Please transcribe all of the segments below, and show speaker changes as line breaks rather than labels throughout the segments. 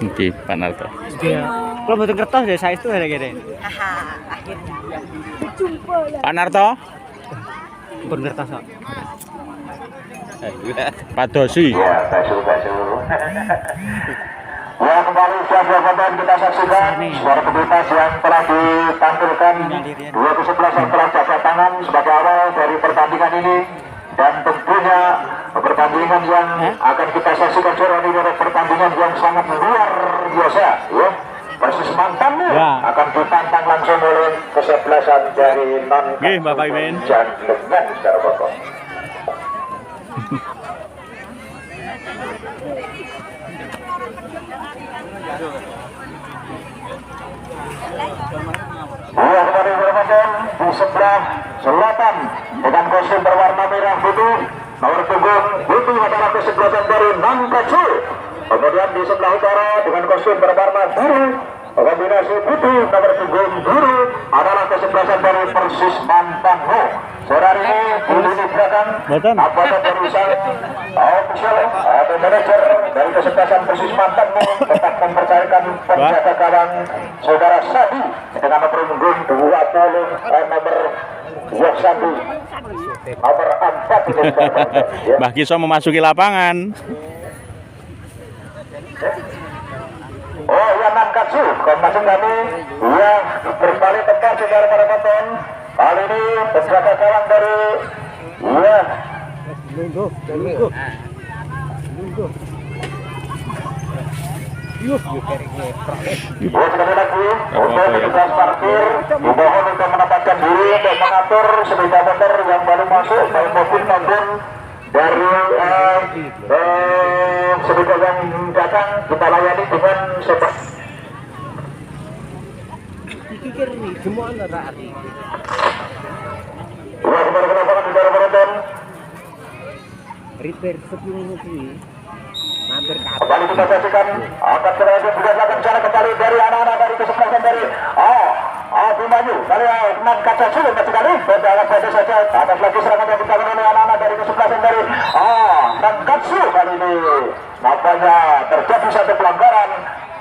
Oke, Pak Narto.
Kalau butuh kertas deh, saya itu gede-gede.
Pak Narto.
Butuh kertas kok.
Pak Dosi.
Ya, ya, kembali sahabat kita saksikan suara kebebasan yang telah ditampilkan dua kesebelasan telah cacat tangan sebagai awal dari pertandingan ini, dan tentunya pertandingan yang akan kita saksikan sore ini adalah pertandingan yang sangat luar biasa ya. Persis mantanmu akan ditantang langsung oleh kesebelasan dari
Bapak Iben.
Jangan secara pokok. Iya, kembali bermain di sebelah selatan dengan kostum berwarna merah putih, nomor punggung putih adalah kesebelasan dari Nankatsu. Kemudian di sebelah utara dengan kostum berwarna biru, kombinasi putih nomor punggung biru adalah kesebelasan dari Persis Mantanmu. Sore ini di lini belakang apakah dari sang official atau manajer dari kesebelasan Persis Mantanmu tetap mempercayakan penjaga gawang saudara Sadi dengan nomor punggung 20 nomor Yosandi nomor 4
Mbah Kiso memasuki lapangan.
Oh ya, Nankatsu masing kami ya berbalik tepat saudara para penonton. Kali ini penjaga gawang dari ya sekali lagi untuk petugas parkir dimohon untuk menempatkan diri untuk mengatur sepeda motor yang baru masuk, baik mobil maupun dari sepeda yang datang kita layani dengan sepak.
Pikir nih, semua anak hari.
Ya, kembali ke lapangan saudara penonton.
Repair 10 menit ini. Hampir
Kembali kita saksikan akan terjadi berdasarkan cara kembali dari anak-anak dari kesebelasan dari Abimanyu dari Nankatsu sulit sekali berjalan saja atas lagi serangan yang dilakukan oleh anak-anak dari kesebelasan dari Nankatsu. Kali ini nampaknya terjadi satu pelanggaran.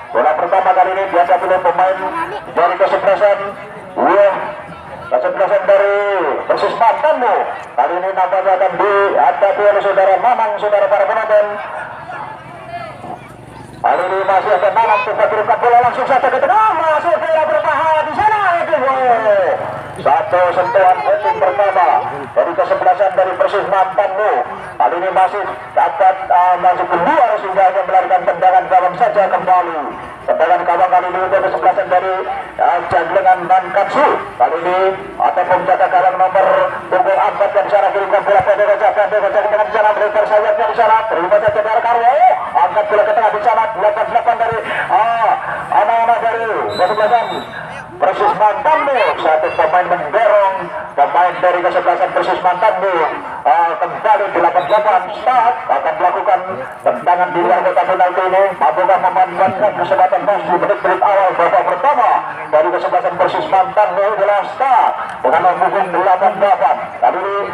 Bola pertama kali ini dihadapi oleh pemain dari kesebelasan kesebelasan dari Persis Mantanmu. Kali ini nampaknya akan dihadapi oleh saudara Mamang, saudara para penonton. Kali ini masih ada Mamang, coba kirimkan bola langsung saja ke tengah, masuk bola berbahaya di sana. Satu sentuhan heading pertama dari kesebelasan dari Persis Mantanmu. Kali ini masih dapat masuk kedua sehingga hanya melarikan tendangan gawang saja kembali. Tendangan gawang kali ini untuk kesebelasan dari Janglengan Nankatsu. Kali ini ada penjaga gawang nomor punggung 4 yang di sana, kirimkan bola pendek saja ke tengah di sana, berikan sayapnya di sana, terima saja dari Karwo, angkat bola ke tengah di sana, 8 dari anak-anak dari kesebelasan Persis Mantanmu. Satu pemain mendorong pemain dari kesebelasan Persis Mantanmu kembali di 88 start akan melakukan tendangan di luar kotak penalti ini. Mampukah memanfaatkan kesempatan mas di menit-menit awal babak pertama dari kesebelasan Persis Mantanmu adalah start dengan punggung 88. Kali ini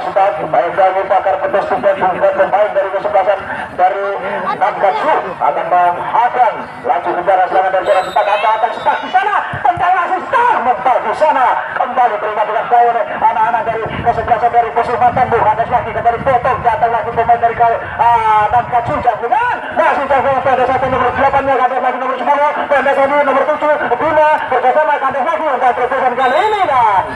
start baik dari pakar pedas juga pemain dari kesebelasan dari Nankatsu akan menghadang laju udara serangan dari sana. Start di sana, tendangan start mental di sana, kembali terima dengan baik oleh anak-anak dari kesebelasan dari Persis Mantanmu. Ada lagi kembali potong, datang lagi pemain dari Nankatsu Janglengan, masih Janglengan pada satu nomor 8-nya, ada lagi nomor 10, pada satu nomor 7 Bima bersama ada lagi untuk terusan kali ini, dan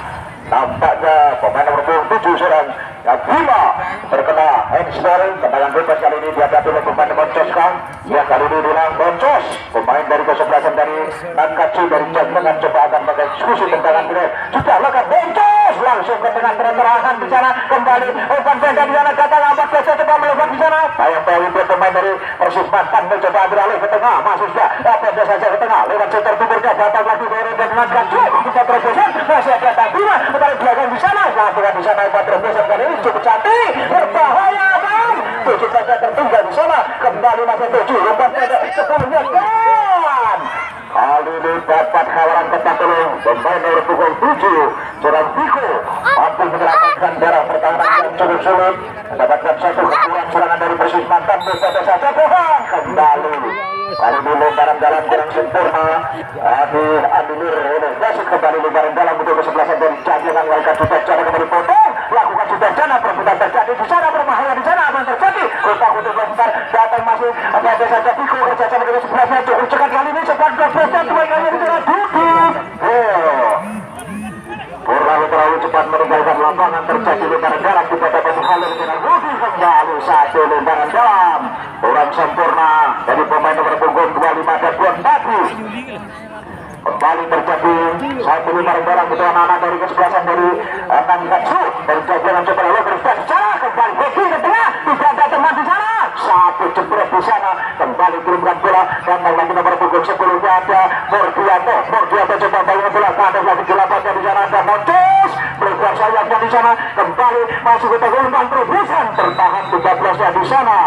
nampaknya pemain nomor 7 seorang Bima terkena handball. Tendangan bebas kali ini dihadapi oleh pemain Boncos Kang. Ya, kali ini bilang Boncos, pemain dari kesebelasan dari Nankatsu dari Janglengan, coba akan mengeksekusi tendangan ini. Sudah lakukan Boncos langsung ke tengah terahan di sana, kembali umpan pendek di sana, datang 14 coba melebar di sana. Bayang itu pemain dari Persis Mantanmu coba ambil alih ke tengah, masih sudah pendek saja ke tengah, lewat center tuburnya, datang lagi dari Nankatsu, kita terobosan, masih ada Bima, kembali belakang di sana, lakukan di sana umpan terobosan kali ini cukup cantik, berbahaya kan? 7 saja tertunggal di sana, kembali masih 7, umpan pendek 10-nya kan? Kali ini dapat kawalan ketak oleh pemain nomor punggung 7 seorang Biko mampu menyelamatkan darah pertama sulit mendapatkan satu keunggulan serangan dari Persis Mantan pada saja pohon kembali. Kali ini lebaran dalam kurang sempurna. Adilir masuk kembali lebaran dalam untuk kesebelasan dari Jangan Walka Sudarjana kembali potong. Lakukan Sudarjana perebutan terjadi di sana, berbahaya di sana, apa yang terjadi? Kotak untuk sebentar datang masuk pada saja Piko kerja sama dengan sebelahnya cukup cekat kali ini 14% dua kali di sana duduk. Purnawi terlalu cepat meninggalkan lapangan, terjadi lebaran dalam di pada Batu Halim dengan Rudi kembali satu lebaran dalam kurang sempurna dari pemain nomor punggung 25 dan 24. Kembali terjadi satu lebaran dalam untuk anak-anak dari kesebelasan dari Nangkatsu dari jajaran coba lalu berubah cara kembali Beki ke tengah, tidak ada teman di sana, satu jebret di sana, kembali kirimkan bola dan lagi nomor punggung 10-nya ada Mordianto coba balik bola ke atas lagi gelapatnya di sana ada Montes berubah sayapnya di sana, kembali masuk ke tengah terobosan tertahan 13-nya di sana.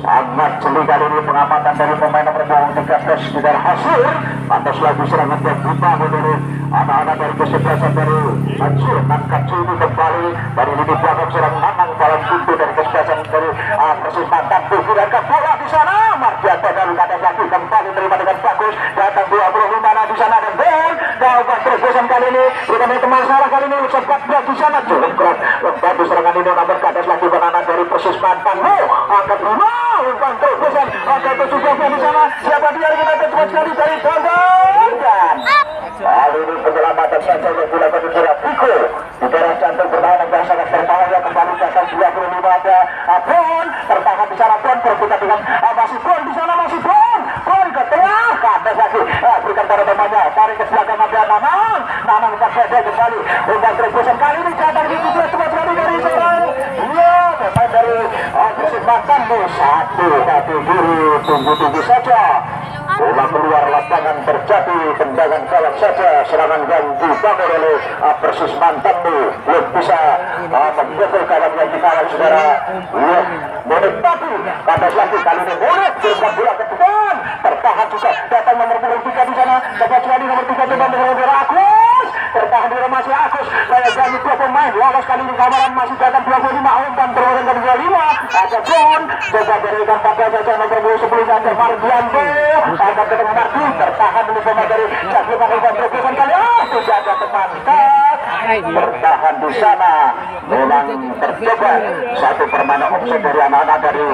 Sangat jeli kali ini pengamatan dari pemain nomor punggung 13 tidak hasil. Pantas lagi serangan yang dibangun dari anak-anak dari kesebelasan dari Hansur Nangkatsu ini kembali dari lini belakang serang Nanang dalam pintu dari kesebelasan dari Persis Mantan dan ke bola di sana. Mardianto dari atas lagi kembali terima dengan bagus datang 25 di sana dan Ben dapat terobosan kali ini bukan teman salah kali ini 14 di sana cukup keras membantu serangan ini nomor ke atas lagi anak dari Persis Mantan angkat 5 umpan terobosan angkat tersugahnya di sana siapa dia kita cepat sekali dari dan kali ini penyelamatan saja yang dilakukan di sana Piko di daerah jantung pertahanan yang sangat berbahaya kembali datang 25 ada Bon tertahan di sana Bon berputar dengan masih Bon di sana masih Bon ke tengah ke atas lagi berikan pada temannya tarik ke belakang ada Nanang saja kembali umpan terobosan kali ini datang di sebelah cepat sekali dari seorang pemain dari Persis Mantan satu kaki kiri tunggu saja bola keluar lapangan terjadi tendangan kalah saja serangan yang dibangun oleh Persis Mantan belum bisa menggol kawan yang dikawal saudara menikmati atas lagi kali ini Monet kirimkan bola ke depan tertahan juga datang nomor 3 di sana dapat sekali nomor 3 coba menghubungi Agus tertahan di masih Agus kayak ganti dua pemain lolos kali ini kawalan masih datang 25 umpan terus ke 25 ada John coba berikan pada saja nomor 10 ada Mardianto ada ke tengah Mardi tertahan dulu pemain dari Jagli umpan terobosan kali tidak ada teman bertahan di sana memang tercoba satu permainan offside dari anak-anak dari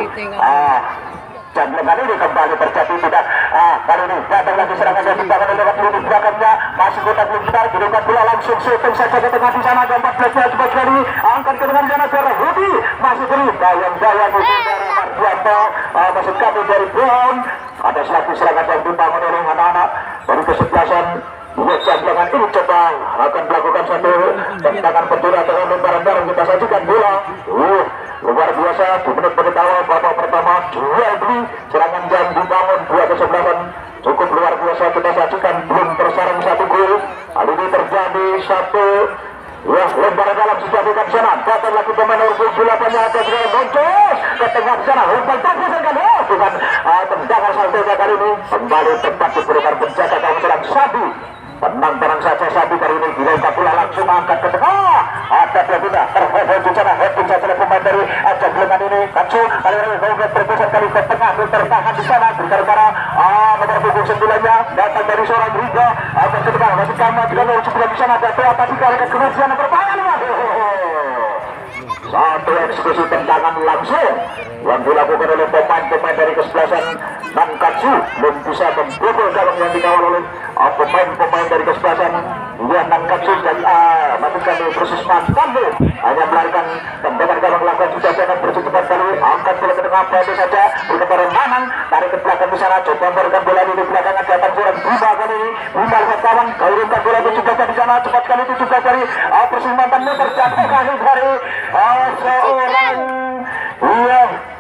Jangkrik kali ini kembali terjadi tidak kali ini datang lagi serangan dari belakang lewat lini belakangnya masih kotak sebentar kirimkan bola langsung shooting saja ke tengah di sana ada 14-nya cepat sekali angkat ke tengah di sana Sarah Rudi masih beri bayang-bayang itu dari Mardianto maksud kami dari Brown ada lagi serangan yang dibangun oleh anak-anak dari kesebelasan jangan ini coba akan melakukan satu tendangan penjara dengan lembaran-lembaran kita sajikan bola luar biasa di menit-menit awal babak pertama jual beli serangan yang dibangun dua kesebelasan cukup luar biasa kita sajikan belum tersarang satu gol kali ini terjadi satu lembaran dalam sudah bukan sana datang lagi pemain nomor 8-nya atas dengan Montes ke tengah sana umpan bagus dengan bukan tendangan saldonya kali ini kembali tepat diberikan penjaga kawan serang Sabi tenang saja Sabi kali ini dilempar bola langsung angkat ke tengah ada Belanda terhadap di sana heading saja pemain dari Jangkrik ini Katsu kali ini Belanda terpusat kali ke tengah tertahan di sana gara-gara nomor punggung 9-nya datang dari seorang Riga akan ke tengah masih kamu dengan nomor 9 di sana ada apa sih kali kemudian berbahaya satu eksekusi tendangan langsung yang dilakukan oleh pemain-pemain dari kesebelasan Nankatsu belum bisa membobol gawang yang dikawal oleh pemain-pemain dari kesebelasan Nankatsu dan maksud kami Persis Mantan hanya melarikan tendangan gawang lakukan sudah jangan bercepat kali angkat bola ke tengah pendek saja kepada Nanang tarik ke belakang di sana coba memberikan bola di belakangan datang kurang Bima kali ini Bima lihat kawan kirimkan bola itu juga di sana cepat kali itu juga dari Persis Mantan terjatuh kali dari seorang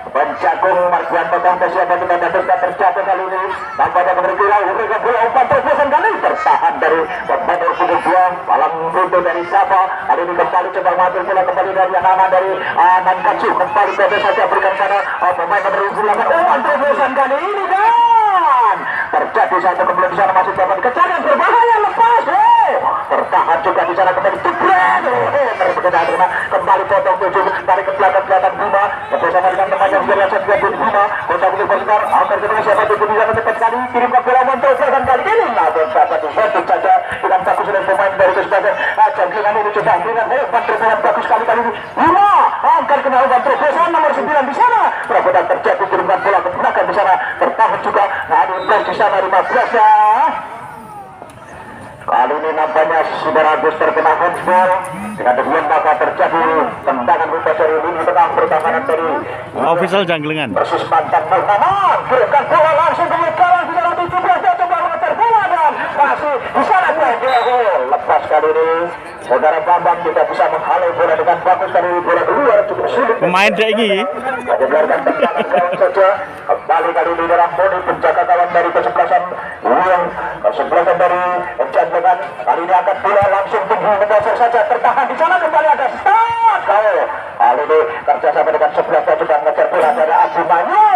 penjagung Mardianto Kantes yang kita datangkan terjatuh kali ini nampaknya memberikan bola umpan terobosan kali tertahan dari pemain nomor 2 palang pintu dari Sapa kali ini kembali coba mengambil bola kembali dari anak-anak dari Nankatsu kembali pada saja berikan sana pemain nomor 8 umpan terobosan kali ini dan terjadi satu kemudian di sana masih dapat kejar yang berbahaya lepas tertahan juga di sana kembali jebret berkenaan dengan kembali potong 7 tarik ke belakang Bima bersama dengan temannya Bima kota Budi Berkar angkat ke siapa itu bisa cepat sekali kirim ke bola untuk dan kali ini namun dapat dibantu saja dengan bagus dari pemain dari kesebelasan jangkringan ini coba dengan hebat terbuat bagus sekali kali ini Bima angkat ke Umpan terobosan nomor 9 di sana perebutan terjadi kirimkan bola ke belakang di sana bertahan juga ada plus di sana 15 ya. Kali ini nampaknya Saudara Agus terkena handball dengan demikian maka terjadi tendangan bebas dari lini tengah pertahanan dari
Official Jangklingan.
Persis mantan Muhammad kirimkan bola langsung ke gawang di dalam 17 dia coba mengejar bola dan masih di sana gol lepas kali ini Saudara Bambang tidak bisa menghalau bola dengan bagus kali ini bola keluar cukup sulit
Pemain dek ini.
biarkan tendangan gawang saja kembali kali ini dalam bodi penjaga gawang dari kesebelasan yang kesebelasan dari Jangklingan kali ini akan bola langsung tinggi mendasar saja tertahan di sana kembali ada start kali ini kerjasama dengan 11 coba mengejar bola dari Abimanyu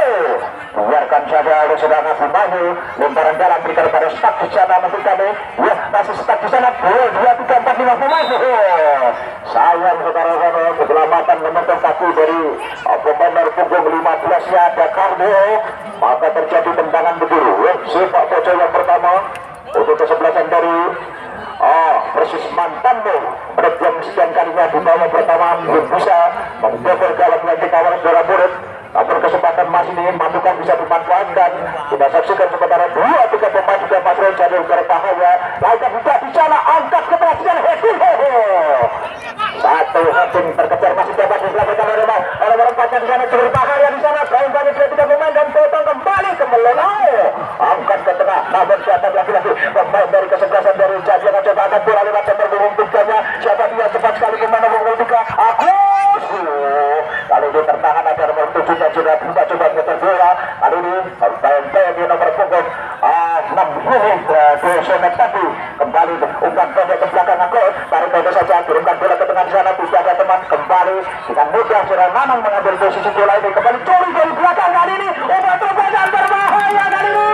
biarkan saja oleh Saudara Abimanyu lemparan dalam berikan pada start di sana nanti kami ya masih start di sana gol 2, 3, 4, 5 pemain sayang saudara-saudara keselamatan memotong kaki dari pemain dari punggung 15 nya ada kardio maka terjadi tendangan begini sepak pojok yang pertama untuk kesebelasan dari Persis Mantanmu yang sekian kalinya di bawah pertama belum bisa membobol gawang yang dikawal saudara murid namun kesempatan masih ini Mandukan bisa dimanfaatkan kita saksikan sementara 2, 3 pemain juga masuk jalur berbahaya lakukan buka di sana angkat ke tengah heading satu heading terkejar masih dapat diselamatkan oleh orang empatnya di sana berbahaya di sana kembali 2, 3 pemain dan potong kembali ke Melonau angkat ke tengah namun siapa lagi-lagi pemain dari kesebelasan dari Jadian coba akan bola lewat nomor menguntungkannya siapa dia cepat sekali pemain nomor 23 Agus kali ini tertahan ada nomor 7 yang sudah coba mengejar bola kali ini bayang-bayang di nomor punggung 6 menit Dosonet tadi kembali umpan pendek ke belakang Agus tarik pendek saja kirimkan bola ke tengah di sana tidak ada teman kembali dengan mudah Sudah Nanang mengambil posisi bola ini kembali curi dari belakang kali ini umpan terobosan berbahaya kali ini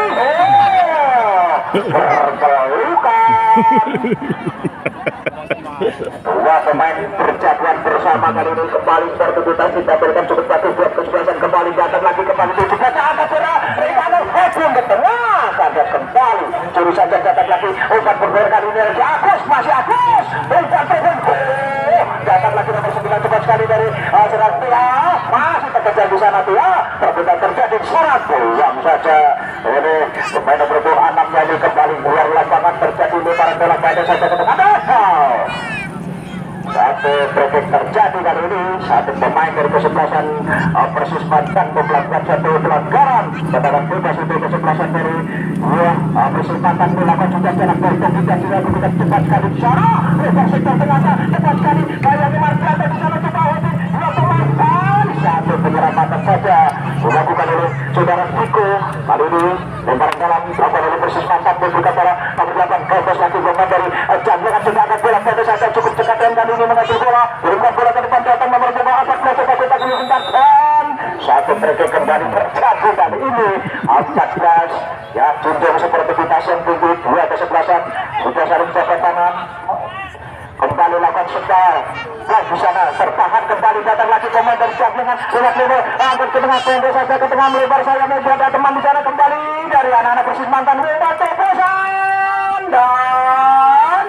berpelukan dua pemain berjaduan bersama kali ini kembali berkedutan kita berikan cukup bagus buat kesebelasan kembali datang lagi kembali 17 ada bola Rikano heading ke tengah ada kembali curi saja datang lagi umpan berbahaya kali ini Agus masih Agus umpan berbahaya datang lagi nomor 9 cepat sekali dari Serat Tia masih terkejar di sana Tia perbuatan terjadi Serat yang saja ini pemain nomor 6 nya ini kembali keluar lapangan terjadi lemparan bola pendek saja ke tengah satu free terjadi kali ini satu pemain dari kesebelasan Persis Banten melakukan satu pelanggaran tendangan bebas untuk kesebelasan dari Persis Banten melakukan juga jarak berikut tidak sudah begitu cepat sekali di sana lebar sektor tengah cepat sekali Bayani Marjata di sana coba hobi dua pemain satu penyelamatan saja dilakukan oleh Saudara Tiko kali ini lemparan dalam dilakukan oleh Persis Banten membuka bola nomor 8 bebas lagi pemain dari Jangklingan sudah akan bola pendek saja cukup dekat dan kali ini mengambil bola berikan bola ke depan datang nomor 14 coba kita gunakan dan satu mereka kembali terjadi kali ini 14 ya junjung seperti kita yang tinggi 2 kesebelasan sudah saling jabat tangan kembali lakukan sekal di sana tertahan kembali datang lagi pemain dari Jangklingan lewat angkat ke tengah pendek saja ke tengah melebar saya ada teman di sana kembali dari anak-anak Persis Mantan umpan terobosan dan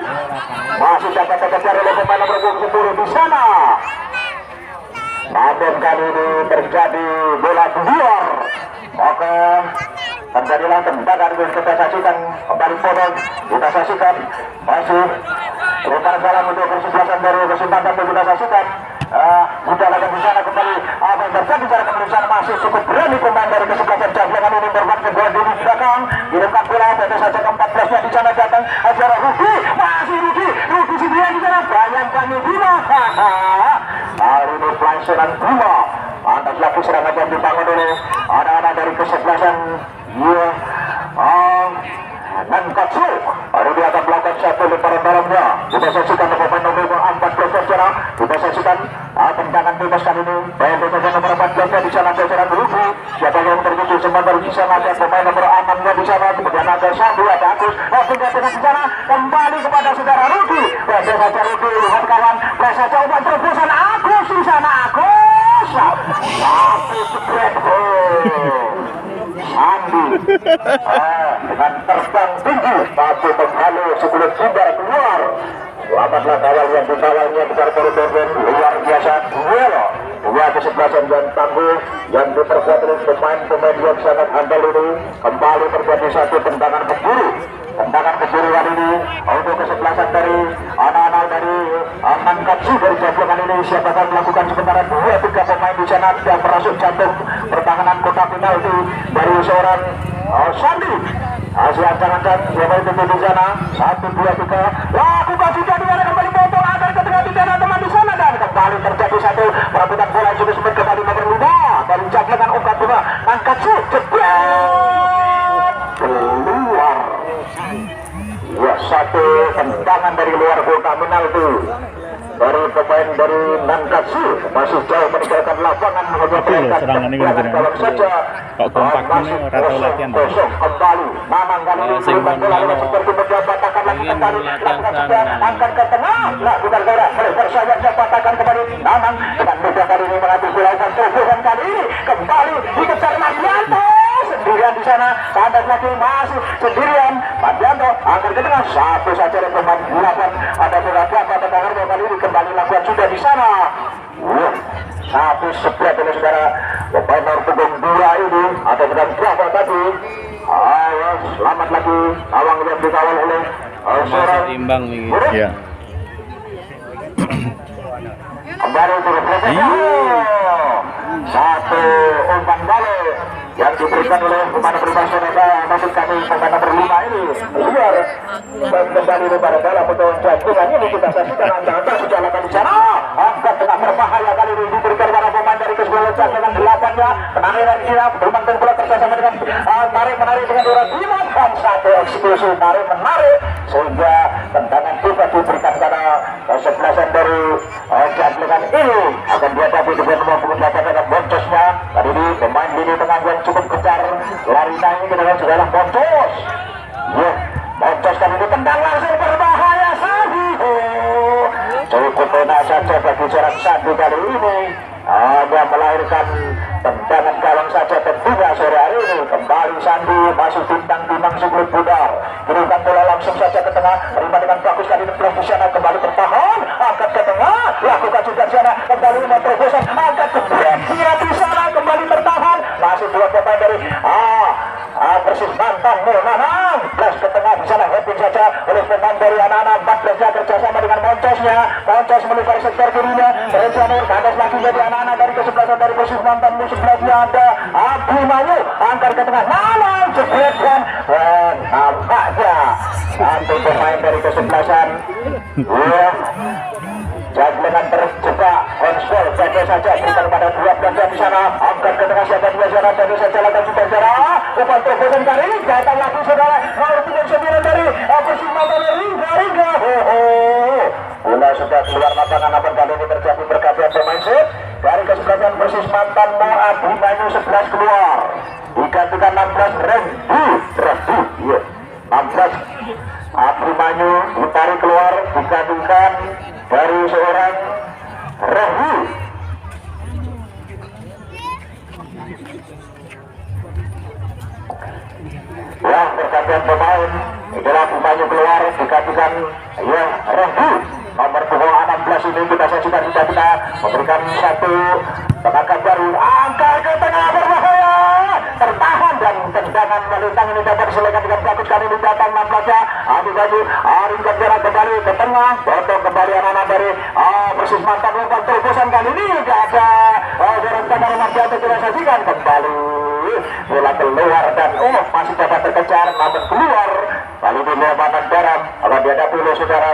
masih dapat terkejar oleh pemain nomor 10 di sana namun kali ini terjadi bola keluar maka terjadilah tendangan yang kita saksikan kembali potong kita saksikan masih lemparan dalam untuk kesebelasan dari kesempatan yang kita saksikan sudah lagi di sana kembali apa yang terjadi secara keputusan masih cukup berani pemain dari kesebelasan Jangklingan ini bermain bola di belakang kirimkan bola pada saja ke-14 nya di sana datang acara Rudi masih Rudi sendirian di sana bayangkan Bima kali ini pelangsuran Bima pantas lagi serangan yang dibangun oleh anak-anak dari kesebelasan dan Katsu baru dia akan melakukan satu lemparan dalamnya kita saksikan pemain nomor 14 saudara kita saksikan tendangan bebas kali ini pemain nomor 14 di sana saudara Rudi siapa yang tertuju sebentar di sana ada pemain nomor 6-nya di sana, kemudian ada Sandu, ada Agus, tinggal di sana kembali kepada saudara Rudi. Pada saja Rudi lihat kawan, pada saja umpan terobosan Agus di sana, Agus satu spread Andi dengan terbang tinggi tapi kembali sebelum Sindar keluar. Selamatlah kawal yang dikawalnya besar koridor luar biasa. Dua kesebelasan yang tangguh yang diperkuat oleh pemain-pemain yang sangat andal ini. Kembali terjadi satu tendangan keburu. Tendangan keburu kali ini untuk kesebelasan dari anak-anak dari Mankatsu dari jangkauan ini. Siapa akan melakukan sementara 2-3 pemain di sana yang merasuk jantung pertahanan kotak penalti dari seorang Sandi. Asia jangan siapa itu di sana 1-2-3 lakukan sudah di mana kembali potong agar ke tengah di sana teman di sana dan kembali terjadi satu perebutan bola juga sempat kembali nomor 5 dari jangkauan umpan bola Mankatsu jebret keluar. Ya, satu tendangan dari luar kotak penalti dari pemain dari Nankatsu masih jauh meninggalkan lapangan mengejar
serangan ini gimana?
saja.
Kok kompak ini rata latihan.
Kosong kembali. Mamang kali ini berikan bola seperti menjabatakan lagi kembali. Lakukan sudah angkat ke tengah. Lakukan gerak. Melebar sayap jabatakan kembali. Mamang dengan mudah kali ini mengambil bola dan kali ini kembali dikejar Mardianto. Sendirian di sana, pandas lagi masih sendirian. Mardianto angkat ke tengah, satu saja dari pemain 8. Ada bola pada tangan kali ini kembali lakukan sudah di sana. Satu spread oleh saudara pemain nomor punggung 2 ini atau dengan berapa tadi. Ayo selamat lagi awang yang dikawal oleh seorang
imbang ini. Ya.
Kembali turun satu umpan balik yang diberikan oleh pemain berbahasa maksud kami pemain nomor 5 ini luar dan kembali kepada dalam untuk jantungan ini kita saksikan anda sudah lakukan di sana angkat tengah berbahaya kali ini diberikan para pemain dari kesebelasan dengan 8-nya penariran kira bermantan bola bersama dengan menarik dengan dua Diman dan satu eksekusi menarik sehingga tendangan juga diberikan pada kesebelasan dari jantungan ini akan dihadapi dengan nomor 28 dengan boncosnya tadi ini pemain lini tengah yang cukup kejar lari naik dengan segala boncos. Boncos kali ini tendang langsung berbahaya Sandi. Cukup benar saja bagi jarak Sandi kali ini hanya melahirkan tendangan gawang saja tentunya sore hari ini. Kembali Sandi masuk bintang-bintang sebelum pudar kirimkan bola langsung saja ke tengah terima dengan bagus kali ini belum di sana kembali bertahan angkat ke tengah lakukan juga di sana kembali terobosan angkat ke kira di sana kembali bertahan masih dua pemain dari Persis mantan Nanang plus ke tengah di sana happy saja oleh pemain dari anak-anak 14 nya kerjasama dengan Moncosnya. Moncos melukai sektor kirinya Rencanur kandas lagi jadi anak-anak dari kesebelasan dari Persis mantan sebelahnya ada Abimanyu angkat ke tengah Nanang jebretkan dan nampaknya satu pemain dari kesebelasan janglengan terjebak handball jaga saja berikan pada 12 di sana angkat ke tengah siapa dua sana jaga saja lakukan juga jarak umpan terobosan kali ini datang lagi saudara nomor 39 dari Persis mantan Ringga bola sudah keluar lapangan namun kali ini terjadi pergantian pemain set dari kesebelasan Persis mantan Abimanyu 11 keluar digantikan 16 Rembu 16 Abimanyu ditarik keluar digantikan dari seorang Rahu. Ya, pergantian pemain itulah Abimanyu keluar digantikan ya Rahu nomor punggung 16 ini kita saksikan sudah kita memberikan satu tenaga baru angka ke tengah berbahaya tertahan dan tendangan melintang ini dapat diselesaikan dengan bagus kali ini datang 16-nya Abimanyu Arin Kerjana kembali ke tengah potong kembali anak-anak dari Persis mantan umpan terobosan kali ini tidak ada jarak tengah Mardianto kita saksikan kembali bola keluar dan masih dapat terkejar namun keluar kali ini lemparan darat akan dihadapi oleh saudara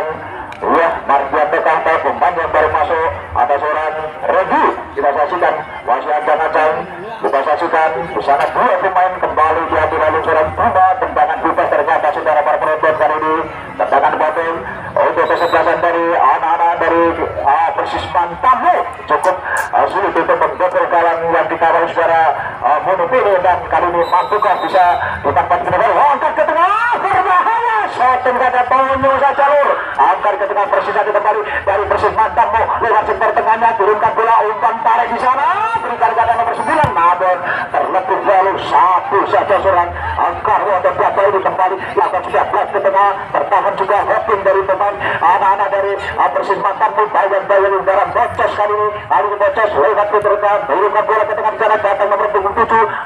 Mardianto Kahta pemain yang baru masuk ada seorang Regi kita saksikan masih ancang-ancang kita saksikan di sana dua pemain kembali diambil oleh seorang Bima tendangan bebas ternyata saudara para penonton kali ini tendangan batin untuk kesebelasan dari anak-anak dari Persis mantan cukup sulit itu menggokor kawan yang dikawal secara monopili dan kali ini mampukah bisa ditangkap kembali. Angkat ke tengah, berbahaya. Shotting kata Tonyo saja lur. Angkat ke tengah Persija kembali dari Persis mantanmu lewat sektor tengahnya, turunkan bola umpan tarik di sana, berikan kata nomor 9 namun terlebih lalu satu saja seorang angkat dan Biasa ini kembali lakukan sudah blast ke tengah, tertahan juga hopping dari teman anak-anak dari Persis mantanmu bayang-bayang udara bocos kali ini bocos lewat ke tengah, turunkan bola ke tengah di sana, datang nomor 7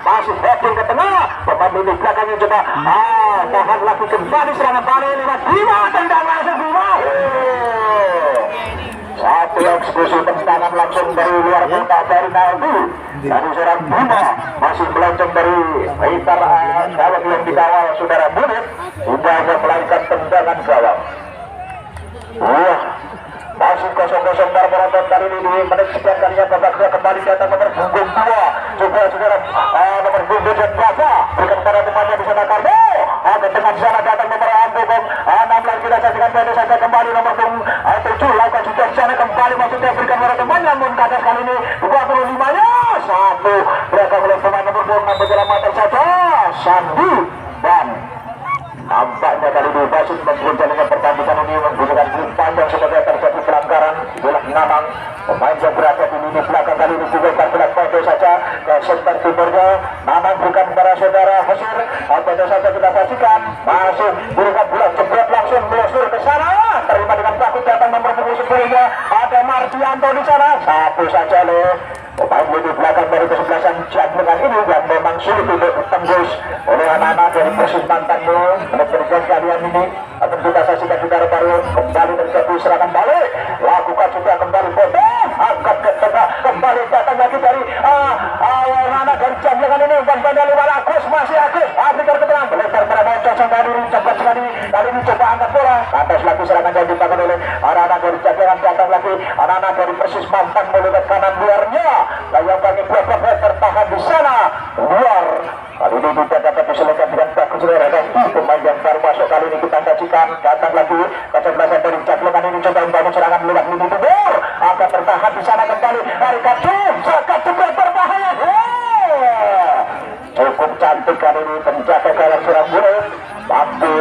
masih hopping ke tengah, pemain ini belakangnya coba tahan lagi kembali serangan balik lewat Bima, tendang langsung Bima. Satu eksekusi tendangan langsung dari luar kota dari Naldi dari seorang Bima, masih melenceng dari Aitar kalau belum dikawal saudara Munir sudah melahirkan tendangan gawang. Masih kosong-kosong dari penonton kali ini di menit sekian kalinya babak kedua kembali datang nomor punggung 2 coba saudara nomor punggung dan Plaza berikan pada temannya di sana Karbo ke tengah di sana datang nomor 6 lagi kita saksikan pendek saja kembali nomor 7 lakukan sudah di sana kembali maksudnya berikan pada temannya namun kadas kali ini 25 nya satu belakang oleh pemain nomor 6 berjalan mata saja Sandi dan nampaknya kali ini Basit memperjalankan pertandingan ini menggunakan green panjang sebagai terjadi pelanggaran bola Namang. Pemain yang berada di lini belakang kali ini juga kartu pendek saja ke center timurnya. Namang berikan kepada saudara Hosir. Pendek saja kita saksikan. Masuk berikan bola jebret langsung melosur ke sana. Terima dengan takut datang nomor 10 sebelumnya. Ada Martianto di sana. Satu saja loh. Pemain lini belakang dari kesebelasan Jatlengan ini yang memang sulit untuk ditembus oleh anak-anak dari Persis mantanmu. Menurut kalian ini akan kita saksikan juga baru kembali terjadi serangan balik. Lakukan juga kembali foto, angkat ke tengah, kembali datang lagi dari anak dari Jatlengan ini. Umpan pendek lewat Agus, masih Agus. Afrika ke tengah, melebar pada bocor sampai dulu cepat sekali. Kali ini coba angkat bola. Atas lagi serangan yang dibangun oleh anak-anak dari Jatlengan, datang lagi anak-anak dari Persis mantan melihat kanan luarnya. Layang bagi buah tertahan di sana luar. Kali ini tidak dapat diselesaikan dengan bagus oleh Resti. Pemain yang baru masuk kali ini kita saksikan datang lagi kesebelasan dari Jatlengan ini coba membangun serangan lewat lini timur. Akan tertahan di sana kembali dari Kacung. Serangan jebret berbahaya. Cukup cantik kali ini penjaga gawang serang Munir mampu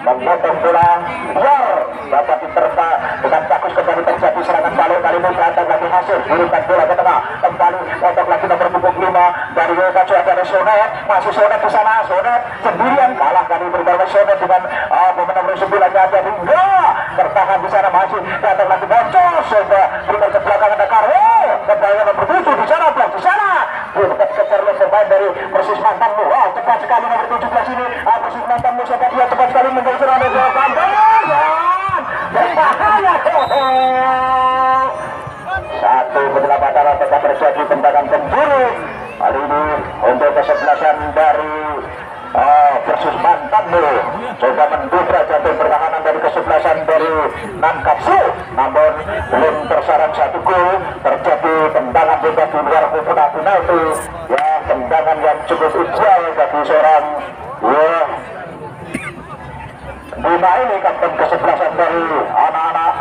memotong bola luar dapat diterpa dengan bagus kembali terjadi serangan balik kali ini datang lagi hasil berikan bola ke tengah kembali potong lagi nomor punggung 5 dari Kacung ada Sonet masih Sonet di sana Sonet sendirian kalah kali berbalas Sonet dengan pemain nomor 9 nya ada hingga tertahan di sana masih datang lagi bocor sehingga berikan ke belakang ada Karwo kembali nomor 7 di sana plus di sana bukan kejar oleh pemain dari Persis mantanmu. Cepat sekali nomor 17 ini Persis mantanmu siapa dia cepat sekali menggol serangan dari Banten berbahaya. Satu penyelamatan tetap terjadi tendangan penjuru kali ini untuk kesebelasan dari Persis mantanmu coba mendobrak jantung pertahanan dari kesebelasan dari Nankatsu namun belum tersarang satu gol terjadi tendangan juga di luar kotak penalti ya tendangan yang cukup ideal bagi seorang Bima ini kapten kesebelasan dari anak-anak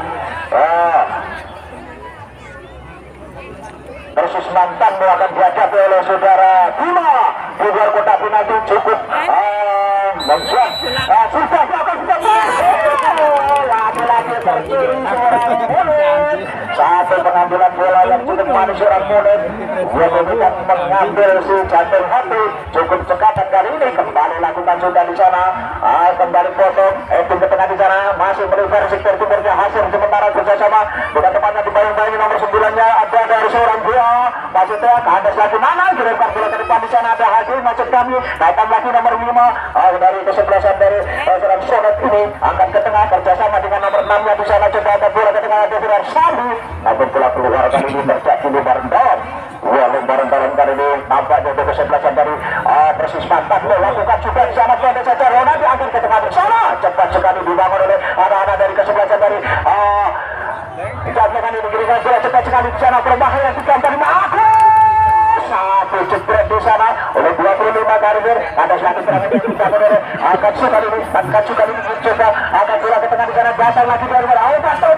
Persis mantanmu akan dihadapi oleh saudara Bima di luar kotak penalti cukup membuat sudah lagi-lagi terjadi seorang Munir satu pengambilan bola yang cukup manis seorang Munir dia memberikan mengambil si jantung hati cukup cekatan kali ini kembali lakukan sudah di sana kembali potong ke tengah di sana masih melebar sektor timurnya hasil sementara bersama dengan temannya dibayang-bayangi nomor 9 nya ada dari seorang Bia masih teak kandas lagi Nanang dilempar bola ke depan di sana ada hasil macet kami datang lagi nomor 5 dari kesebelasan dari seorang Sonet ini angkat ke tengah kerjasama dengan nomor 6 nya di sana coba ada bola ke tengah ada Firar Sandi namun bola keluar kali ini terjadi lembaran dalam lembaran dalam kali ini nampaknya untuk kesebelasan dari Persis mantan lakukan juga di sana pendek saja Rona diangkat ke tengah di sana cepat sekali dibangun oleh anak-anak dari kesebelasan dari Jatlengan ini diberikan bola cepat sekali di sana berbahaya di kantor Agus satu jebret di sana oleh 25 karir ada lagi serangan yang dibangun oleh Katsu kali ini dan Katsu kali ini coba angkat bola ke tengah di sana datang lagi dari Katsu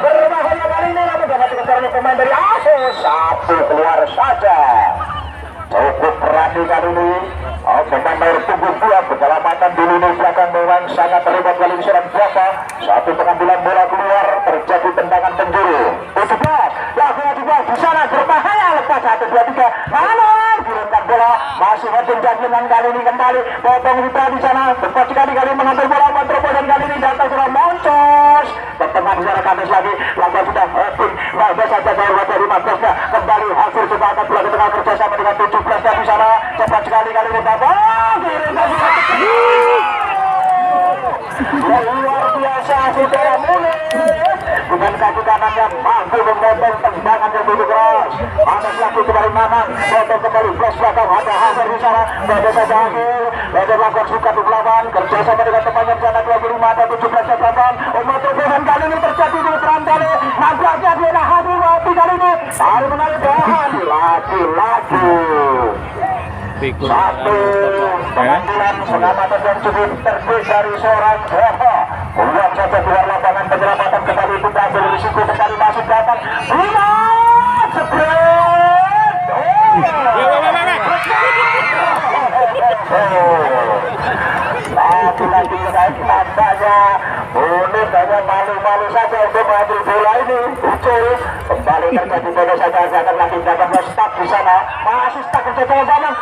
berbahaya kali ini namun dapat dikejar oleh pemain dari Aso, satu keluar saja. Cukup berani kali ini. Pemain nomor punggung 2 penyelamatan di lini belakang memang sangat terlibat kali ini serang berapa. Satu pengambilan bola keluar, terjadi tendangan penjuru. 17, lakukan juga di sana berbahaya, lepas 1, 2, 3. Namun kirimkan bola masih menjadi dengan kali ini kembali potong Rita di sana. Tepat sekali kali mengambil bola Metropolitan kali ini datang sudah moncos. Pertengahan di sana Kades lagi, langkah sudah open. Nggak saja saya dari 15-nya kembali hasil sepakat bola ke tengah kerjasama dengan 17-nya di sana. Cepat sekali kali ini luar biasa saudara Munir dengan kaki kanannya mampu memotong tendangan yang begitu keras. Anas lagi kembali Mamang, potong kembali flash belakang, ada Hasan di sana. Pada saja akhir, Pada lakukan suka di lawan kerjasama dengan temannya di sana 25 dan 17 lawan. Metropolitan kali ini terjadi di serangan kali. Nampaknya dia dah hasil waktu kali ini. Baru menarik bahan lagi-lagi. Satu pengambilan pengamatan yang cukup terbit dari seorang Eva. Keluar saja keluar lapangan penyelamatan kembali itu ambil risiko kembali masuk datang. Lima spread. Lagi-lagi nampaknya Munir hanya malu-malu saja untuk mengambil bola ini. Ucul kembali terjadi pada saja akan lagi dapat stuck di sana. Masih stuck terjadi dalam.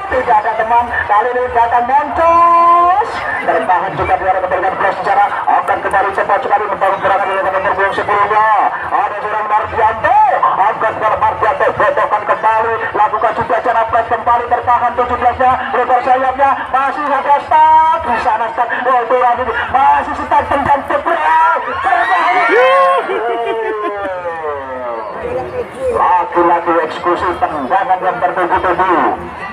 Tidak ada teman, kali ini datang moncos. Tertahan juga dia memberikan flash secara akan kembali cepat sekali membangun serangan dengan nomor 10-nya. Ada seorang Mardianto, angkat bola Mardianto, bodohkan kembali, lakukan juga cara flash kembali tertahan 17-nya, lebar sayapnya, masih ada stuck di sana stuck. Itu lagi masih stuck tendang jebret. Lagi-lagi eksklusi tendangan yang tertuju-tuju.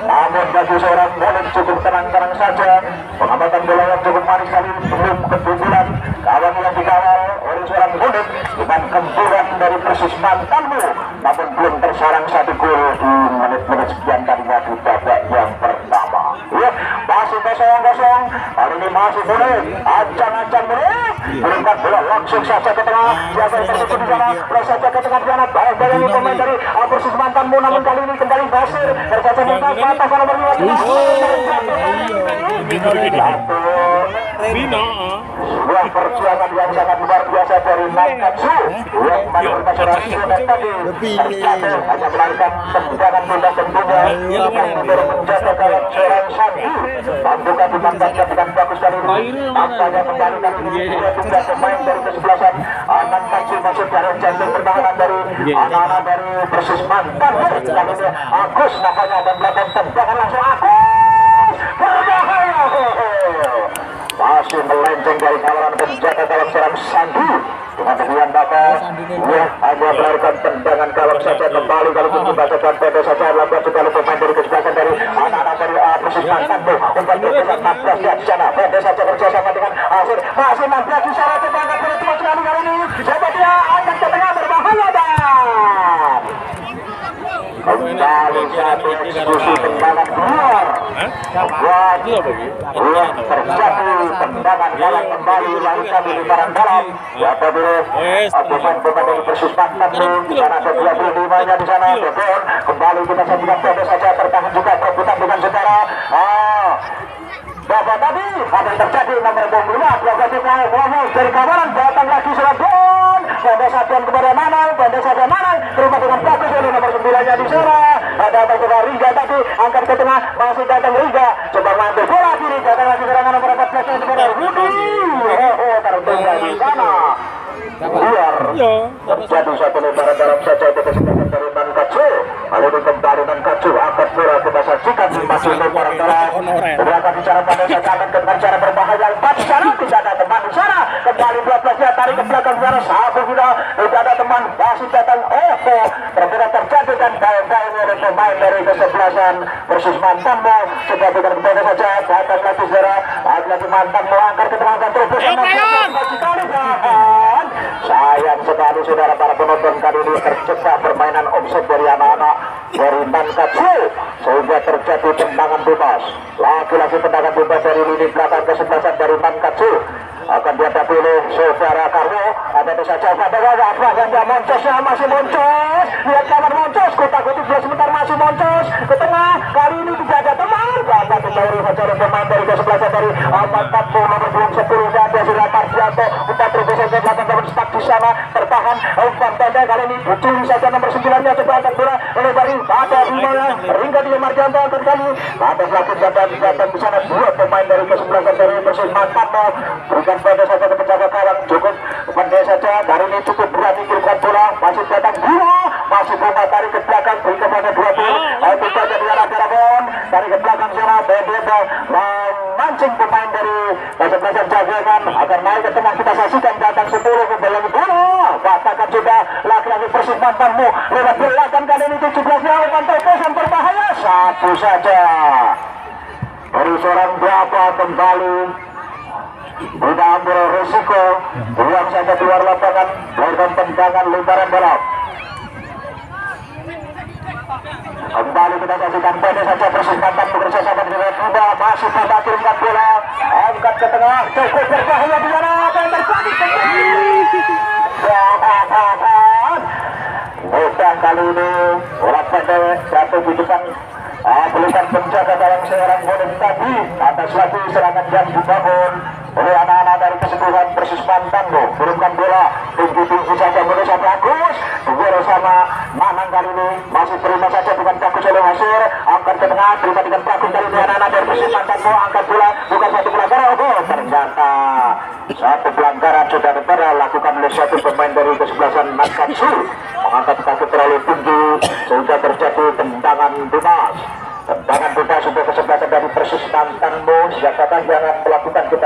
Namun bagi seorang Munir cukup tenang-tenang saja. Pengamatan bola yang cukup manis kali belum kebetulan. Kawan yang dikawal oleh seorang Munir dengan kemburan dari Persis mantanmu. Namun belum tersarang satu gol di menit-menit sekian tadinya di babak yang pertama. Ya, masih kosong-kosong. Kali ini masih Munir. Ancang-ancang Munir. Berikan bola langsung saja ke tengah. Siapa yang tertuju di sana? Bola saja ke tengah di sana. Baik dari pemain dari Persis mantanmu. Namun kali ini kembali Basir. Tercatat menang atas nomor 15. Sebuah perjuangan yang sangat luar biasa dari Nankatsu yang kembali bermasyarakat Sunet tadi terjatuh hanya melarikan tendangan bola tentunya yang mendorong menjaga kawan seorang Sandi membuka dimanfaatkan dengan bagus kali ini. Tampaknya kembali kali ini dua pemain dari kesebelasan Nankatsu masuk dari jantung pertahanan dari anak-anak dari Persis mantan. Kali ini Agus namanya dan melakukan tendangan langsung Agus berbahaya. Masih melenceng dari kawalan penjaga gawang serang Sandi dengan kemudian Bapak hanya melarikan tendangan gawang saja kembali kalau kita bacakan pada saja lakukan juga pemain dari kesebelasan dari anak-anak dari Persis mantan untuk berpesan 16 ya di sana pada saja kerjasama dengan Asir masih 16 di sana tendangan boleh cepat sekali kali ini coba dia akan ke tengah berbahaya dan kembali satu eksklusi tendangan keluar terjadi tendangan dalam kembali lalu kami di barang dalam ya dulu pemain-pemain dari Persis mantan di sana ada 25 nya di sana Bogor kembali kita sajikan pada saja tertahan juga perebutan dengan saudara Bapak tadi apa yang terjadi nomor 25 Bapak Tukau Muhammad dari kawanan datang lagi Surabaya pada satuan kepada Manang pada saja Manang terima dengan bagus oleh nomor 9 nya di sana ada juga Riga tadi angkat ke tengah masih datang Riga coba mengambil bola kiri datang lagi serangan nomor 14 nya kepada Rudi tertunda di sana luar terjadi satu lebaran dalam saja itu kesempatan dari Nankatsu lalu kembali Nankatsu angkat bola kita saksikan masih lebaran dalam beberapa bicara pada saja akan dengan cara berbahaya empat di sana tidak ada teman di sana kembali 12 nya tarik ke belakang sana sahabat kita tidak ada teman masih datang berbeda terjadi dan baik-baik oleh pemain dari kesebelasan Persis mantanmu coba dengan kepada saja datang lagi saudara lagi mantan melangkar ke tengah dan terus sekali dan sayang sekali saudara para penonton kali ini tercipta permainan offset dari anak-anak dari Nankatsu sehingga terjadi tendangan bebas lagi-lagi tendangan bebas dari lini belakang kesebelasan dari Nankatsu akan dihadapi oleh saudara Karwo. Ada saja pada gagah Ganda moncosnya masih moncos, lihat kawan moncos, kotak-kotak belas sebentar masih moncos ke tengah, kali ini tidak ada teman. Ganda kembali saja pemain dari ke-11 dari 40 nomor 10 dan sudah Mardianto, kita terus saja belakang kawan stuck di sana bertahan. Umpan pendek kali ini curi saja nomor 9-nya coba angkat bola oleh Bari ada Bimana hingga dia Mardianto angkat kali ada pelaku datang di sana dua pemain dari ke-11 dari Persis Mantanmo berikan pada saja ke penjaga kawan cukup pendek saja kali ini cukup berani kirimkan bola masih datang Bima masih Bima tarik ke belakang beri kepada dua tim itu saja di arah Garabon tarik ke belakang sana Bededo memancing pemain dari kesebelasan jagoan agar naik ke tengah kita saksikan datang 10 ke belakang bola katakan juga laki-laki Persib Mantanmu lewat belakang kali ini 17-nya umpan terkesan berbahaya satu saja dari seorang berapa kembali tidak ambil resiko buang saja keluar lapangan melakukan tendangan lemparan bola kembali kita saksikan pada saja Persib Mantan bekerja sama dengan Kuba masih pada kirimkan bola angkat ke tengah cukup berbahaya di sana apa yang terjadi mudah kali ini bola pendek jatuh di depan pelukan penjaga gawang seorang bonek tadi atas lagi serangan yang dibangun oleh anak-anak dari keseluruhan Persis Mantanmo kirimkan bola tinggi-tinggi saja mulai sampai Agus Tugoro sama Manang kali ini masih terima saja bukan bagus oleh Hasir angkat ke tengah terima dengan bagus dari anak-anak dari Persis Mantanmo angkat bola bukan satu pelanggaran ternyata satu pelanggaran sudah lakukan oleh satu pemain dari kesebelasan Nakatsu mengangkat kaki terlalu tinggi sehingga terjadi tendangan bebas. Tendangan bebas untuk kesebelasan dari Persis Mantanmo. Siapakah yang melakukan kita